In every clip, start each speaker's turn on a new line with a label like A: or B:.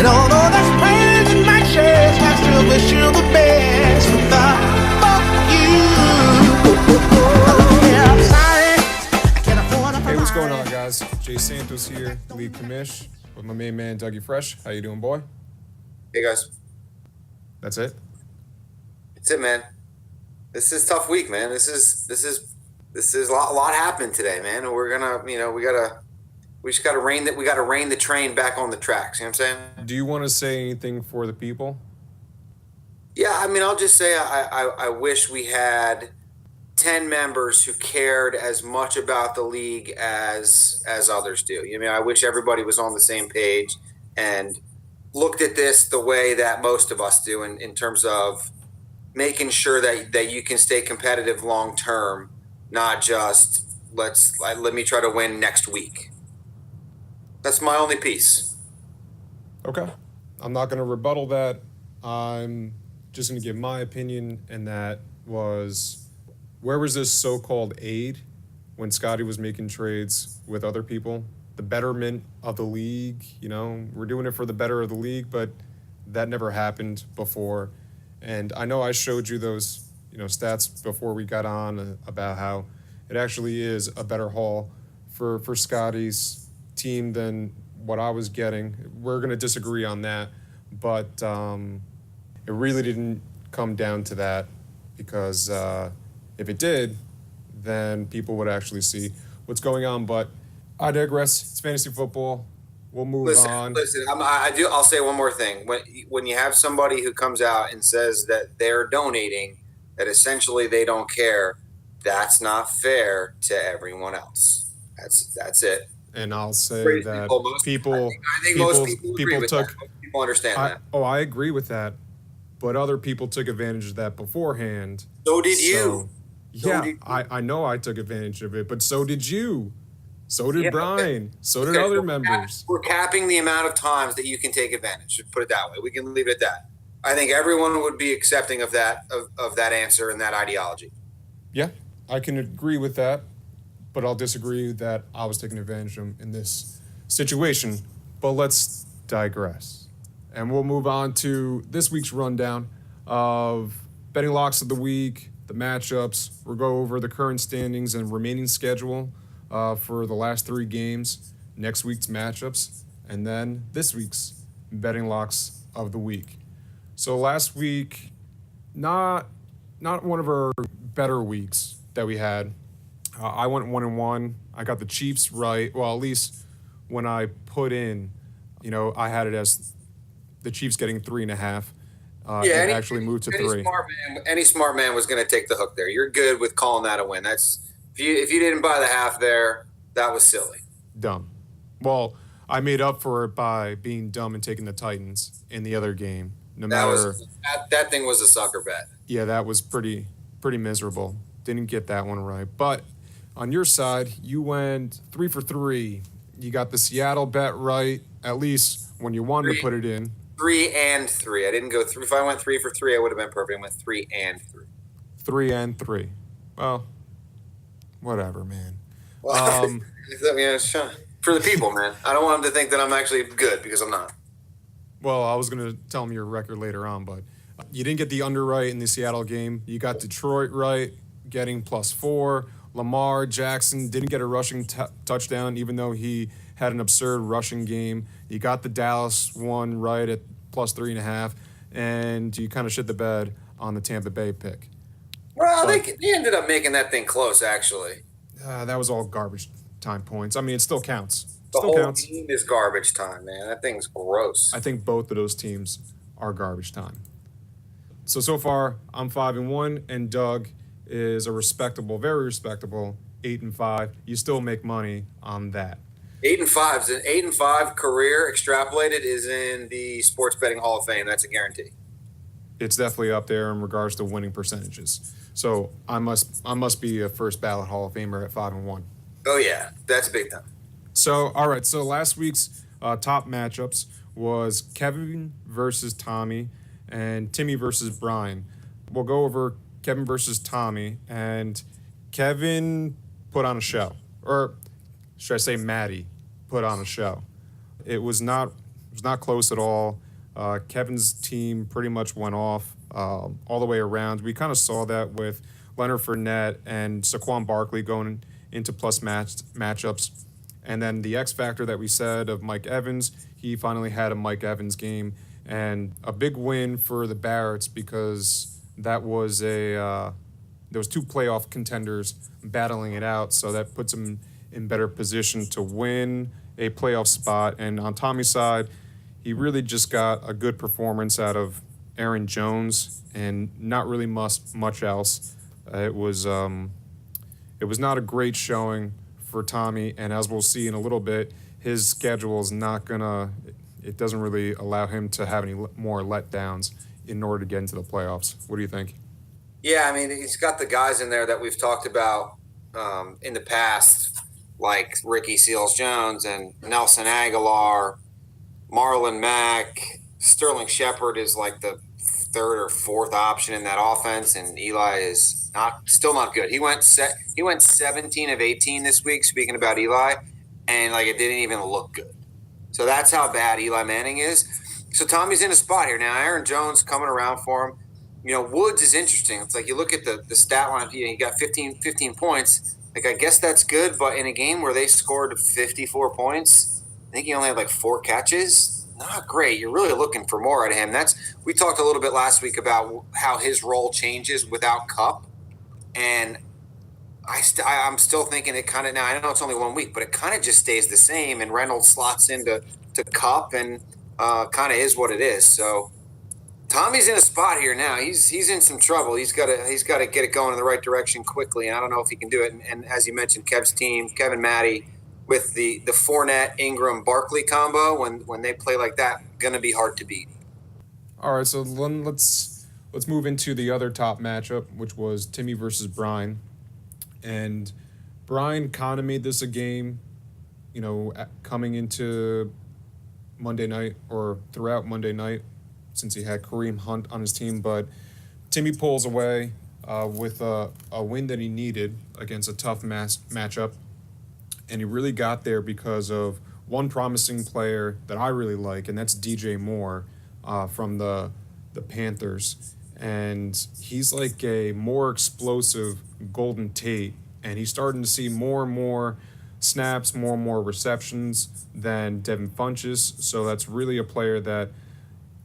A: And although there's pains in my chest, I still wish you the best. But fuck you. Yeah, I'm sorry. I can't afford to.
B: Hey, what's going on, guys? Jay Santos here, lead commish, with my main man Dougie Fresh. How you doing, boy?
C: Hey guys,
B: That's it.
C: that's it, man. This is a tough week, man. This is a lot happened today, man. And we're gonna, we just gotta rein the train back on the tracks. You know what I'm saying?
B: Do you want to say anything for the people?
C: Yeah, I mean, I'll just say I wish we had 10 members who cared as much about the league as others do. I mean, I wish everybody was on the same page and looked at this the way that most of us do in terms of making sure that you can stay competitive long term, not just let me try to win next week. That's my only piece.
B: Okay. I'm not going to rebuttal that. I'm just going to give my opinion, and that was, where was this so-called aid when Scotty was making trades with other people? The betterment of the league, we're doing it for the better of the league, but that never happened before. And I know I showed you those, stats before we got on about how it actually is a better haul for Scotty's team than what I was getting. We're going to disagree on that, but it really didn't come down to that, because if it did, then people would actually see what's going on. But I digress. It's fantasy football. We'll move on.
C: Listen, I'll say one more thing. When you have somebody who comes out and says that they're donating, that essentially they don't care, that's not fair to everyone else. That's it.
B: And I'll say that people
C: understand that.
B: Oh, I agree with that. But other people took advantage of that beforehand.
C: So did you.
B: I know I took advantage of it, but so did you. So did Brian. So did other members.
C: We're capping the amount of times that you can take advantage. Put it that way. We can leave it at that. I think everyone would be accepting of that answer and that ideology.
B: Yeah, I can agree with that, but I'll disagree that I was taking advantage of them in this situation. But let's digress. And we'll move on to this week's rundown of betting locks of the week, the matchups. We'll go over the current standings and remaining schedule for the last 3 games, next week's matchups, and then this week's betting locks of the week. So last week, not one of our better weeks that we had. I went 1-1. I got the Chiefs right. Well, at least when I put in, I had it as the Chiefs getting 3.5. It actually moved to 3.
C: Any smart man was going to take the hook there. You're good with calling that a win. That's if you didn't buy the half there, that was silly.
B: Dumb. Well, I made up for it by being dumb and taking the Titans in the other game.
C: That thing was a sucker bet.
B: Yeah, that was pretty miserable. Didn't get that one right. But on your side, you went 3 for 3. You got the Seattle bet right, at least when you wanted to put it in.
C: 3 and 3. I didn't go 3. If I went 3 for 3, I would have been perfect. I went 3 and 3.
B: 3 and 3. Well, whatever, man.
C: Well, for the people, man. I don't want them to think that I'm actually good, because I'm not.
B: Well, I was going to tell them your record later on, but you didn't get the under right in the Seattle game. You got Detroit right, getting +4. Lamar Jackson didn't get a rushing touchdown, even though he had an absurd rushing game. You got the Dallas one right at +3.5, and you kind of shit the bed on the Tampa Bay pick.
C: Well, they ended up making that thing close, actually.
B: That was all garbage time points. I mean, it still counts.
C: The whole team is garbage time, man. That thing's gross.
B: I think both of those teams are garbage time. So far, I'm 5-1, and Doug is a respectable, very respectable 8-5. You still make money on that.
C: 8-5. An 8-5 career extrapolated is in the Sports Betting Hall of Fame. That's a guarantee.
B: It's definitely up there in regards to winning percentages. So I must be a first ballot Hall of Famer at 5-1.
C: Oh yeah, that's big time.
B: So all right. So last week's top matchups was Kevin versus Tommy and Timmy versus Brian. We'll go over Kevin versus Tommy, and Kevin put on a show, or should I say Maddie put on a show. It was not It was not close at all. Kevin's team pretty much went off all the way around. We kind of saw that with Leonard Fournette and Saquon Barkley going into plus matchups. And then the X factor that we said of Mike Evans, he finally had a Mike Evans game. And a big win for the Barretts because that was there was two playoff contenders battling it out, so that puts them in better position to win a playoff spot. And on Tommy's side, he really just got a good performance out of Aaron Jones and not really much else. It was not a great showing for Tommy, and as we'll see in a little bit, his schedule is not gonna. It doesn't really allow him to have any more letdowns in order to get into the playoffs. What do you think?
C: Yeah, I mean, he's got the guys in there that we've talked about in the past, like Ricky Seals-Jones and Nelson Aguilar, Marlon Mack. Sterling Shepard is like the third or fourth option in that offense, and Eli is still not good. He went 17 of 18 this week, speaking about Eli, and like it didn't even look good. So that's how bad Eli Manning is. So Tommy's in a spot here. Now, Aaron Jones coming around for him. You know, Woods is interesting. It's like you look at the stat line, he got 15 points. Like, I guess that's good, but in a game where they scored 54 points, I think he only had like 4 catches. Not great. You're really looking for more out of him. We talked a little bit last week about how his role changes without Kupp. And I'm still thinking it kind of, now I know it's only 1 week, but it kind of just stays the same, and Reynolds slots into Kupp and kind of is what it is. So Tommy's in a spot here now. He's in some trouble. He's got to get it going in the right direction quickly, and I don't know if he can do it. And as you mentioned, Kev's team, Kevin Matty, with the Fournette, Ingram, Barkley combo, when they play like that, going to be hard to beat.
B: All right, so let's move into the other top matchup, which was Timmy versus Brian. And Brian kind of made this a game, you know, coming into Monday night or throughout Monday night, since he had Kareem Hunt on his team. But Timmy pulls away with a win that he needed against a tough matchup. And he really got there because of one promising player that I really like, and that's DJ Moore from the Panthers. And he's like a more explosive Golden Tate, and he's starting to see more and more snaps, more and more receptions than Devin Funchess. So that's really a player that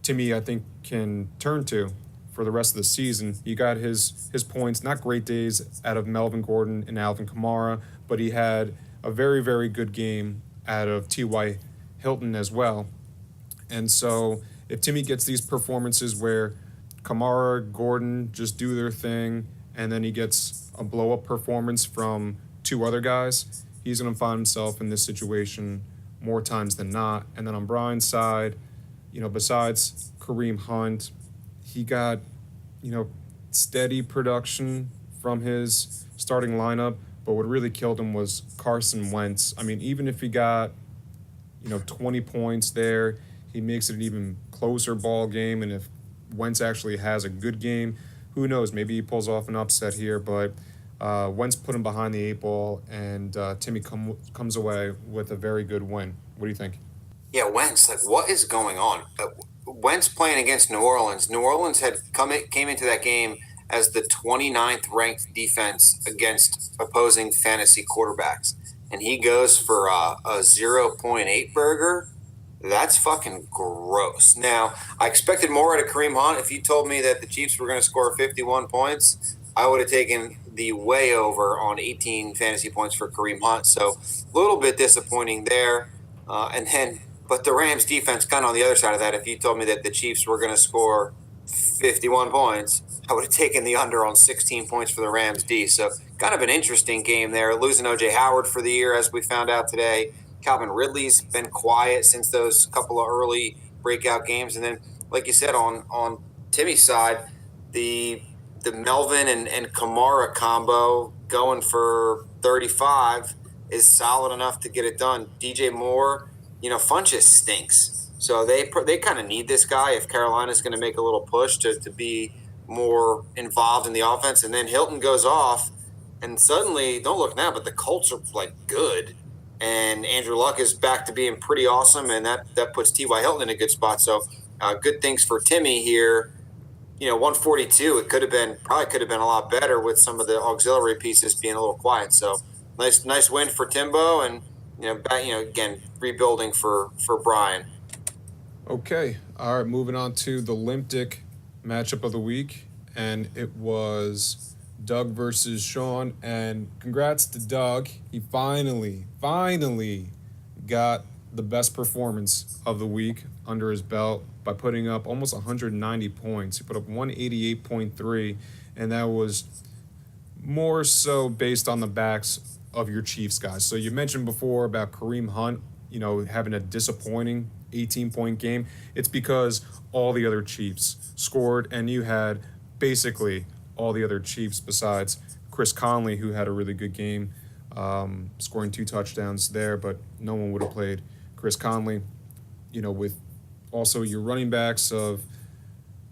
B: Timmy, I think, can turn to for the rest of the season. He got his points, not great days out of Melvin Gordon and Alvin Kamara, but he had a very, very good game out of T.Y. Hilton as well. And so if Timmy gets these performances where Kamara, Gordon just do their thing, and then he gets a blow-up performance from 2 other guys, he's going to find himself in this situation more times than not. And then on Brian's side, you know, besides Kareem Hunt, he got, you know, steady production from his starting lineup, but what really killed him was Carson Wentz. I mean, even if he got, you know, 20 points there, he makes it an even closer ball game, and if Wentz actually has a good game, who knows? Maybe he pulls off an upset here, but Wentz put him behind the 8 ball, and Timmy comes away with a very good win. What do you think?
C: Yeah, Wentz, like, what is going on? Wentz playing against New Orleans. New Orleans came into that game as the 29th ranked defense against opposing fantasy quarterbacks, and he goes for a 0.8 burger. That's fucking gross. Now, I expected more out of Kareem Hunt. If you told me that the Chiefs were going to score 51 points, I would have taken the way over on 18 fantasy points for Kareem Hunt. So a little bit disappointing there. But the Rams defense kind of on the other side of that, if you told me that the Chiefs were going to score 51 points, I would have taken the under on 16 points for the Rams D. So kind of an interesting game there. Losing O.J. Howard for the year, as we found out today. Calvin Ridley's been quiet since those couple of early breakout games. And then, like you said, on Timmy's side, the Melvin and Kamara combo going for 35 is solid enough to get it done. DJ Moore, you know, Funchess stinks. So they kind of need this guy if Carolina's going to make a little push to be more involved in the offense. And then Hilton goes off, and suddenly, don't look now, but the Colts are, like, good. and Andrew Luck is back to being pretty awesome, and that puts T.Y. Hilton in a good spot. So good things for Timmy here. 142. It could have been a lot better with some of the auxiliary pieces being a little quiet. So nice win for Timbo, and again, rebuilding for Brian.
B: Okay. All right. Moving on to the Olympic matchup of the week. And it was Doug versus Sean. And congrats to Doug. He finally got the best performance of the week under his belt by putting up almost 190 points. He put up 188.3. And that was more so based on the backs of your Chiefs guys. So you mentioned before about Kareem Hunt, having a disappointing 18-point game. It's because all the other Chiefs scored, and you had basically all the other Chiefs besides Chris Conley, who had a really good game, scoring 2 touchdowns there, but no one would have played Chris Conley. With also your running backs of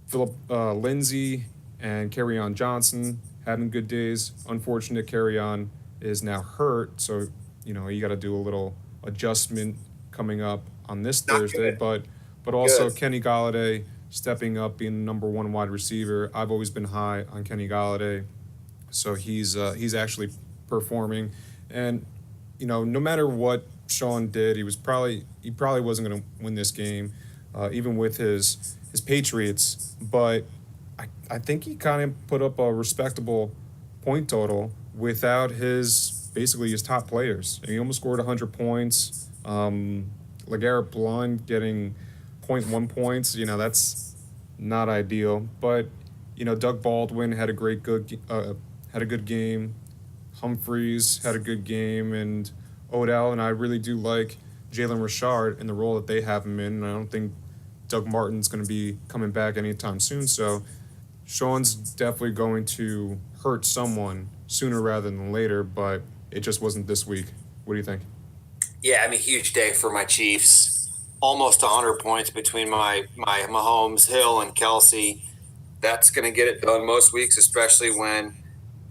B: Philip Lindsay and Kerryon Johnson having good days. Unfortunate, Kerryon is now hurt, so you got to do a little adjustment coming up on this
C: Not
B: Thursday.
C: good.
B: But also
C: Good.
B: Kenny Galladay stepping up, being the number 1 wide receiver. I've always been high on Kenny Galladay, so he's actually performing. And no matter what Sean did, he probably wasn't going to win this game, even with his Patriots. But I think he kind of put up a respectable point total without basically his top players. And he almost scored 100 points. LeGarrette Blount getting 0.1 points. That's not ideal. But Doug Baldwin had a good game. Humphreys had a good game, and Odell, and I really do like Jalen Richard in the role that they have him in. And I don't think Doug Martin's going to be coming back anytime soon. So Sean's definitely going to hurt someone sooner rather than later, but it just wasn't this week. What do you think?
C: Yeah, huge day for my Chiefs. Almost 100 points between my Mahomes, Hill, and Kelsey. That's going to get it done most weeks, especially when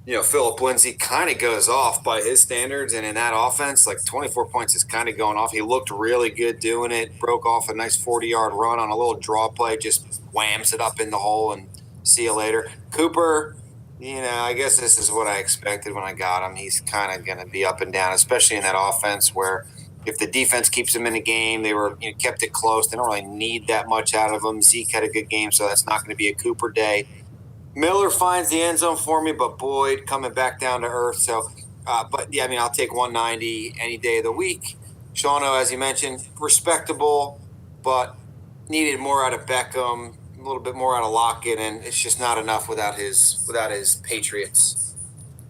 C: Philip Lindsay kind of goes off by his standards, and in that offense, like 24 points is kind of going off. He looked really good doing it. Broke off a nice 40-yard run on a little draw play, just whams it up in the hole, and see you later. Cooper, I guess this is what I expected when I got him. He's kind of going to be up and down, especially in that offense where if the defense keeps them in the game, they were kept it close. They don't really need that much out of them. Zeke had a good game, so that's not going to be a Cooper day. Miller finds the end zone for me, but Boyd coming back down to earth. So, but yeah, I'll take 190 any day of the week. Shauno, as you mentioned, respectable, but needed more out of Beckham, a little bit more out of Lockett, and it's just not enough without his Patriots.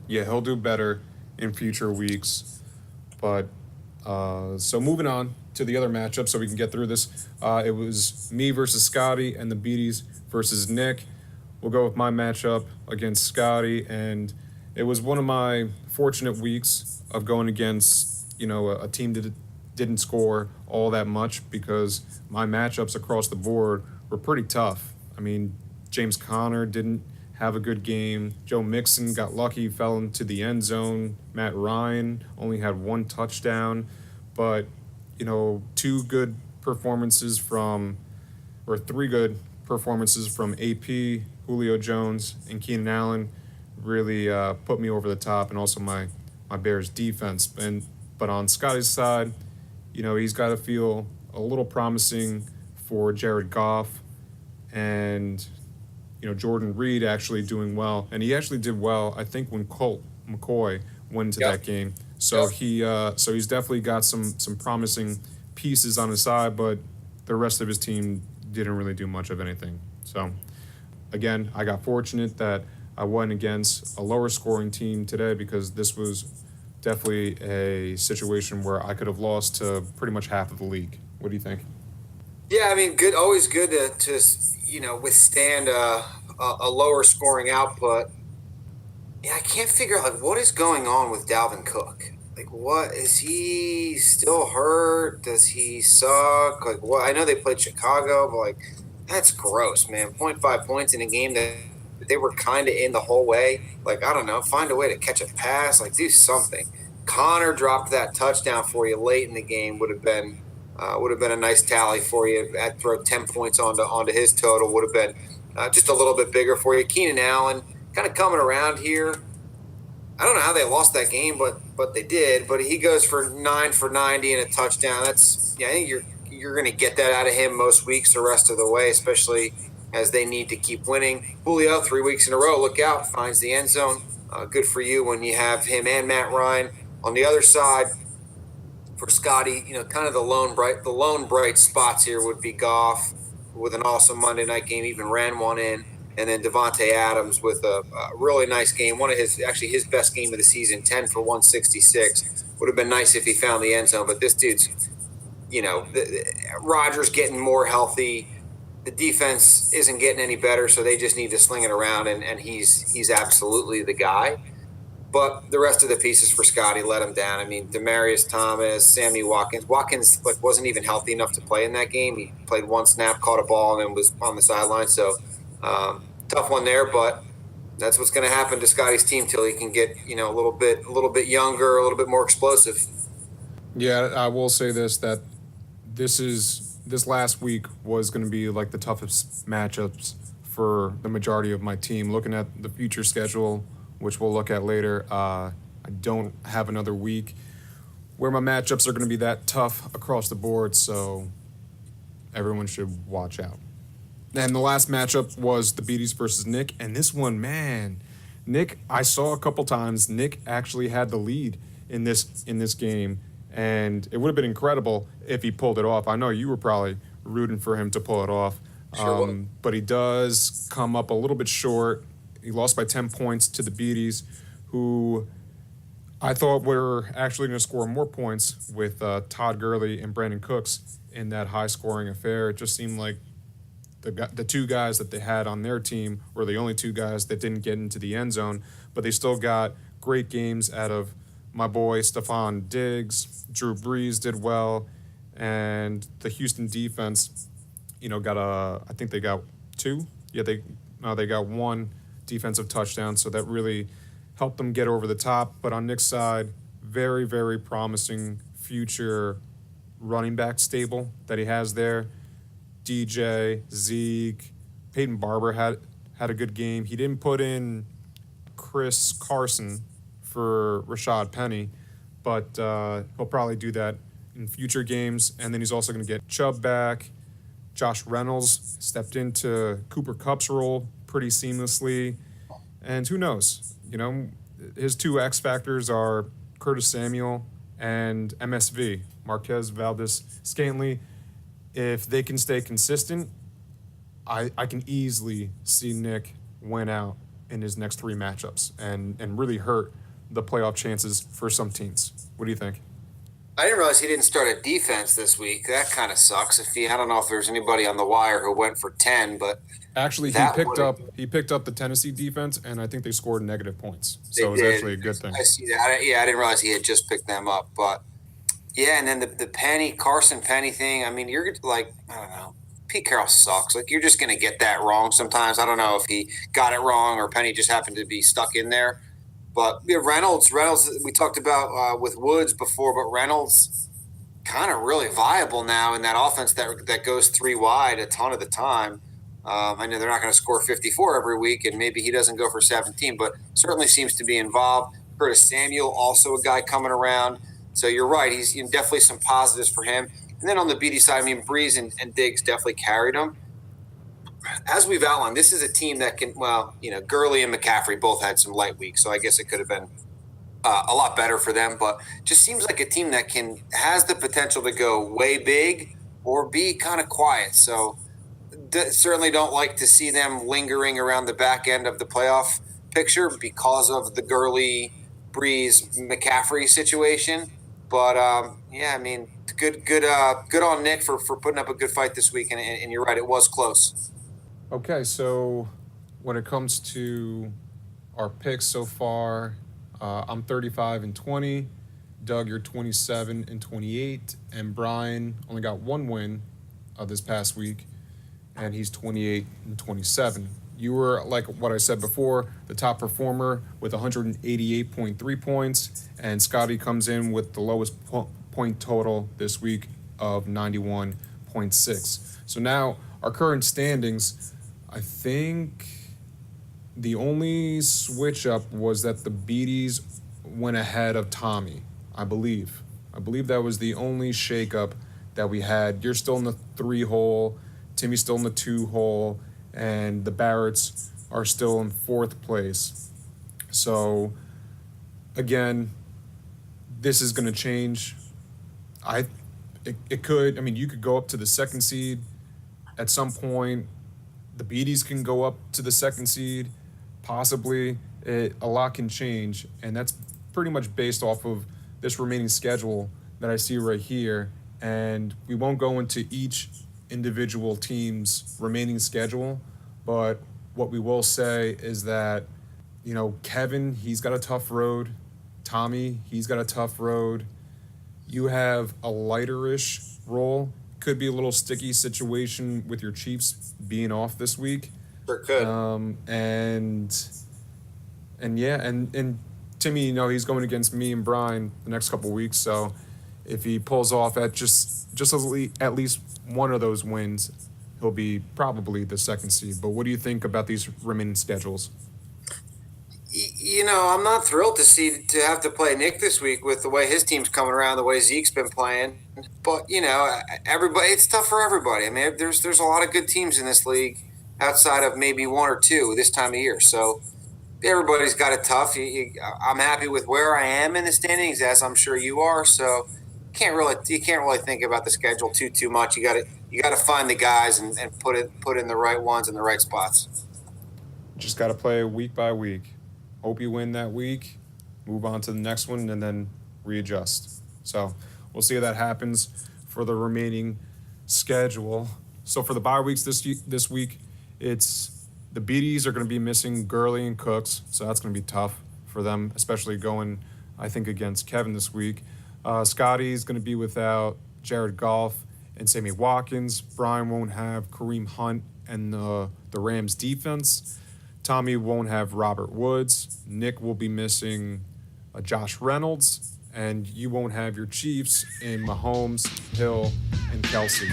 B: Yeah, he'll do better in future weeks. But so moving on to the other matchup so we can get through this. It was me versus Scotty and the Beaties versus Nick. We'll go with my matchup against Scotty, and it was one of my fortunate weeks of going against, a team that didn't score all that much because my matchups across the board were pretty tough. James Conner didn't have a good game. Joe Mixon got lucky, fell into the end zone. Matt Ryan only had 1 touchdown, but, 3 good performances from AP, Julio Jones, and Keenan Allen really put me over the top, and also my Bears defense. But on Scotty's side, he's got to feel a little promising for Jared Goff and, Jordan Reed actually doing well. And he actually did well, I think, when Colt McCoy went into that game. So he's definitely got some promising pieces on his side, but the rest of his team didn't really do much of anything. So, again, I got fortunate that I went against a lower scoring team today because this was definitely a situation where I could have lost to pretty much half of the league. What do you think?
C: Yeah, good. Always good to withstand a lower scoring output. Yeah, I can't figure out what is going on with Dalvin Cook. What is he still hurt? Does he suck? What? I know they played Chicago, but that's gross, man. 0.5 points in a game that they were kind of in the whole way. I don't know. Find a way to catch a pass. Do something. Connor dropped that touchdown for you late in the game, would have been a nice tally for you. I'd throw 10 points onto his total, would have been just a little bit bigger for you. Keenan Allen kind of coming around here. I don't know how they lost that game, but they did. But he goes for 9 for 90 and a touchdown. I think you're going to get that out of him most weeks the rest of the way, especially as they need to keep winning. Julio, 3 weeks in a row, look out, finds the end zone. Good for you when you have him and Matt Ryan on the other side. For Scotty, kind of the lone bright spots here would be Goff with an awesome Monday night game, even ran one in. And then Devontae Adams with a really nice game. One of his best game of the season, 10 for 166. Would have been nice if he found the end zone. But this dude's, Rodgers getting more healthy. The defense isn't getting any better, so they just need to sling it around, and he's absolutely the guy. But the rest of the pieces for Scotty let him down. I mean, Demaryius Thomas, Sammy Watkins. Watkins wasn't even healthy enough to play in that game. He played one snap, caught a ball, and then was on the sideline. So tough one there, but that's what's going to happen to Scotty's team till he can get a little bit younger, a little bit more explosive.
B: Yeah, I will say that this last week was going to be like the toughest matchups for the majority of my team. Looking at the future schedule, which we'll look at later, I don't have another week where my matchups are going to be that tough across the board, so everyone should watch out. And the last matchup was the Beaties versus Nick, and this one, man, Nick, I saw a couple times, Nick actually had the lead in this game, and it would have been incredible if he pulled it off. I know you were probably rooting for him to pull it off, but he does come up a little bit short. He lost by 10 points to the Beaties, who I thought were actually going to score more points with Todd Gurley and Brandon Cooks in that high-scoring affair. It just seemed like the two guys that they had on their team were the only two guys that didn't get into the end zone, but they still got great games out of my boy Stephon Diggs. Drew Brees did well, and the Houston defense, I think they got two. Yeah, they got one defensive touchdown, so that really helped them get over the top. But on Nick's side, very, very promising future running back stable that he has there. DJ, Zeke, Peyton Barber had a good game. He didn't put in Chris Carson for Rashad Penny, but he'll probably do that in future games. And then he's also going to get Chubb back. Josh Reynolds stepped into Cooper Kupp's role pretty seamlessly. And who knows? His two X factors are Curtis Samuel and MSV, Marquez Valdez-Scantling. If they can stay consistent, I can easily see Nick win out in his next three matchups and really hurt the playoff chances for some teams. What do you think?
C: I didn't realize he didn't start a defense this week. That kind of sucks. I don't know if there's anybody on the wire who went for 10, but
B: actually he picked up the Tennessee defense, and I think they scored negative points. So it was actually a good thing.
C: I see that. I didn't realize he had just picked them up, but yeah. And then the Carson Penny thing. I mean, you're like, I don't know. Pete Carroll sucks. Like, you're just going to get that wrong sometimes. I don't know if he got it wrong or Penny just happened to be stuck in there. But Reynolds, we talked about with Woods before, but Reynolds kind of really viable now in that offense that goes three wide a ton of the time. I know they're not going to score 54 every week, and maybe he doesn't go for 17, but certainly seems to be involved. Curtis Samuel, also a guy coming around. So you're right. He's definitely some positives for him. And then on the BD side, I mean, Breeze and Diggs definitely carried him. As we've outlined, this is a team that can, Gurley and McCaffrey both had some light weeks, so I guess it could have been a lot better for them. But just seems like a team that has the potential to go way big or be kind of quiet. So certainly don't like to see them lingering around the back end of the playoff picture because of the Gurley, Breeze, McCaffrey situation. But I mean, good on Nick for putting up a good fight this week. And you're right, it was close.
B: Okay, so when it comes to our picks so far, I'm 35-20. Doug, you're 27-28, and Brian only got one win this past week, and he's 28-27. you were, like what I said before, the top performer with 188.3 points, and Scotty comes in with the lowest point total this week of 91.6. So now our current standings, I think the only switch up was that the Beaties went ahead of Tommy, I believe. I believe that was the only shakeup that we had. You're still in the 3 hole, Timmy's still in the 2 hole, and the Barretts are still in 4th place. So, again, this is going to change. It could. I mean, you could go up to the 2nd seed at some point. The Beaties can go up to the 2nd seed, possibly. A lot can change, and that's pretty much based off of this remaining schedule that I see right here. And we won't go into each individual team's remaining schedule, but what we will say is that, you know, Kevin, he's got a tough road. Tommy, he's got a tough road. You have a lighter-ish role. Could be a little sticky situation with your Chiefs being off this week.
C: Sure could.
B: And Timmy, you know, he's going against me and Brian the next couple of weeks. So if he pulls off at just at least one of those wins, he'll be probably the 2nd seed. But what do you think about these remaining schedules?
C: You know, I'm not thrilled to have to play Nick this week with the way his team's coming around, the way Zeke's been playing. But you know, everybody, it's tough for everybody. I mean, there's a lot of good teams in this league outside of maybe 1 or 2 this time of year. So everybody's got it tough. I'm happy with where I am in the standings, as I'm sure you are. So you can't really think about the schedule too much. You got to find the guys and put in the right ones in the right spots.
B: Just got to play week by week. Hope you win that week, move on to the next one, and then readjust. So we'll see if that happens for the remaining schedule. So for the bye weeks this week, it's the Beaties are going to be missing Gurley and Cooks, so that's going to be tough for them, especially going, I think, against Kevin this week. Scotty's going to be without Jared Goff and Sammy Watkins. Brian won't have Kareem Hunt and the Rams defense. Tommy won't have Robert Woods. Nick will be missing Josh Reynolds. And you won't have your Chiefs in Mahomes, Hill, and Kelsey.